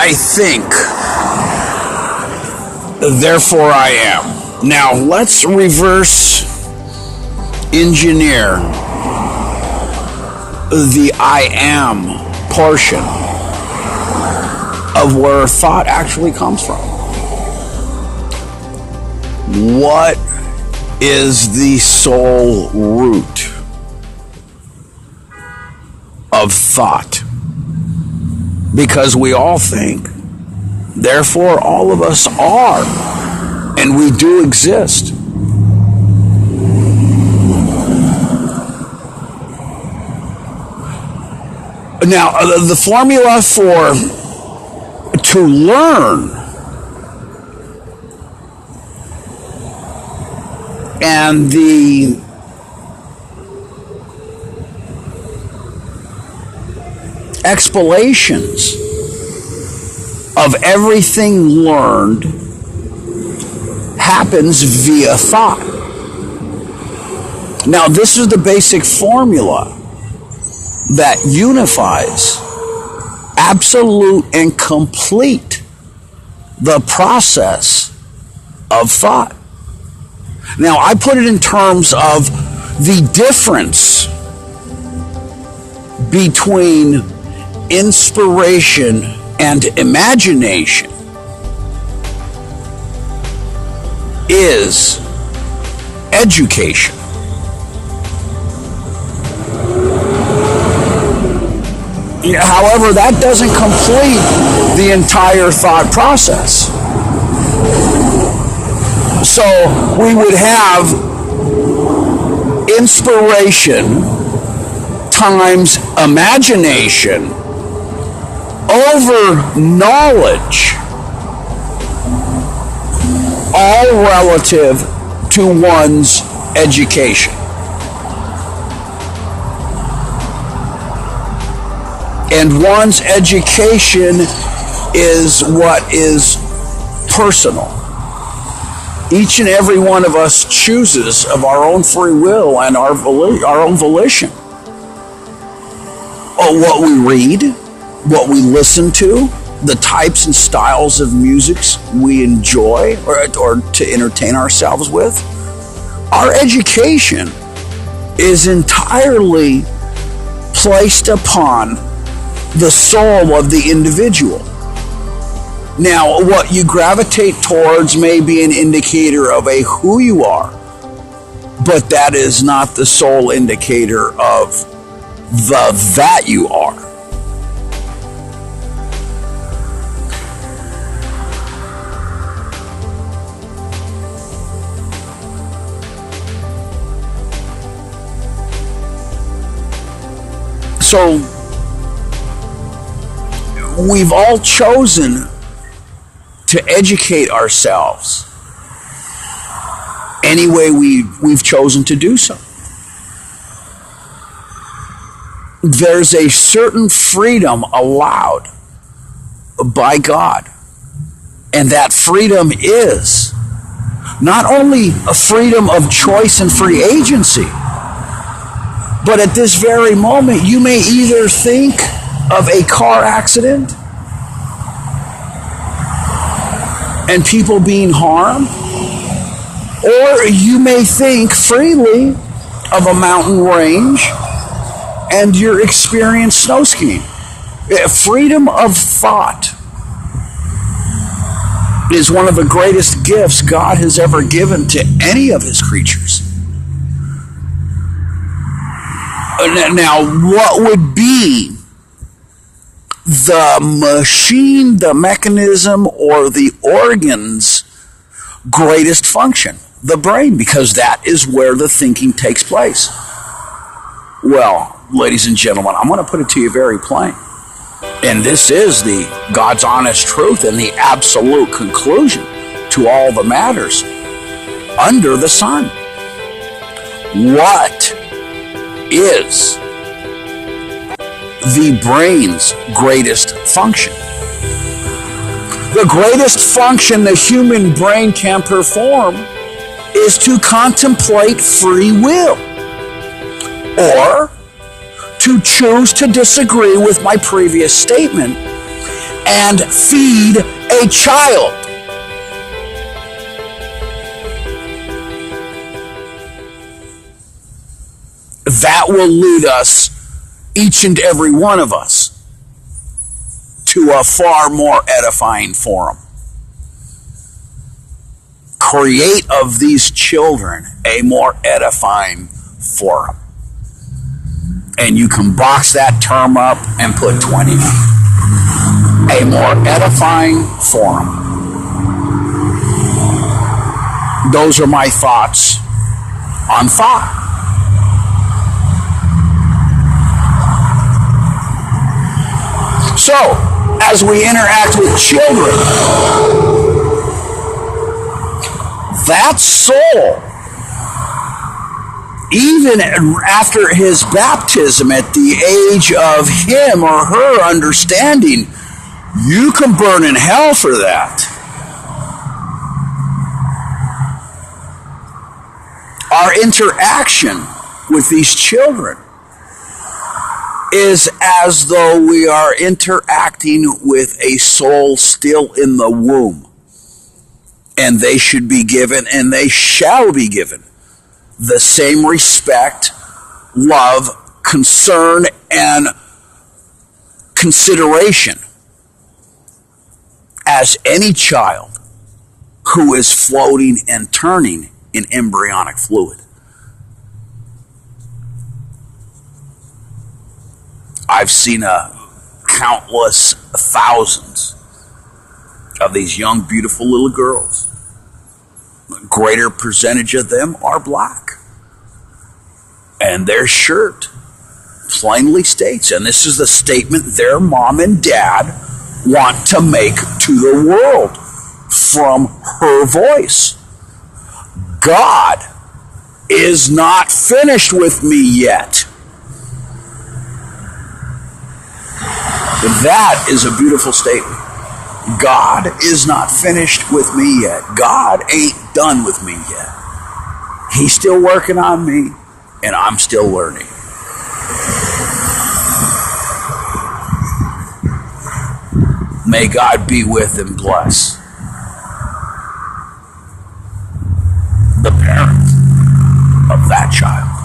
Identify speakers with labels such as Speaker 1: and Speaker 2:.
Speaker 1: I think, therefore I am. Now, let's reverse engineer the I am portion of where thought actually comes from. What is the sole root of thought? Because we all think, therefore all of us are, and we do exist. Now, the formula to learn and the explanations of everything learned happens via thought. Now, this is the basic formula that unifies, absolute and complete, the process of thought. Now, I put it in terms of the difference between inspiration and imagination is education. However, that doesn't complete the entire thought process. So we would have inspiration times imagination over knowledge, all relative to one's education. And one's education is what is personal. Each and every one of us chooses of our own free will and our own volition. What we read, what we listen to, the types and styles of musics we enjoy or to entertain ourselves with. Our education is entirely placed upon the soul of the individual. Now, what you gravitate towards may be an indicator of who you are, but that is not the sole indicator of that you are. So, we've all chosen to educate ourselves any way we've chosen to do so. There's a certain freedom allowed by God, and that freedom is not only a freedom of choice and free agency, but at this very moment you may either think of a car accident and people being harmed, or you may think freely of a mountain range and your experience snow skiing. Freedom of thought is one of the greatest gifts God has ever given to any of his creatures. Now, what would be the machine, the mechanism, or the organ's greatest function? The brain, because that is where the thinking takes place. Well, ladies and gentlemen, I'm going to put it to you very plain. And this is the God's honest truth and the absolute conclusion to all the matters under the sun. What is the brain's greatest function? The greatest function the human brain can perform is to contemplate free will, or to choose to disagree with my previous statement and feed a child. That will lead us, each and every one of us, to a far more edifying forum. Create of these children a more edifying forum. And you can box that term up and put 20 in. A more edifying forum. Those are my thoughts on thought. So, as we interact with children, that soul, even after his baptism, at the age of him or her understanding, you can burn in hell for that. Our interaction with these children is as though we are interacting with a soul still in the womb. And they should be given, and they shall be given, the same respect, love, concern, and consideration as any child who is floating and turning in embryonic fluid. I've seen countless thousands of these young, beautiful little girls. A greater percentage of them are black. And their shirt plainly states, and this is the statement their mom and dad want to make to the world from her voice: God is not finished with me yet. That is a beautiful statement. God is not finished with me yet. God ain't done with me yet. He's still working on me, and I'm still learning. May God be with and bless the parent of that child.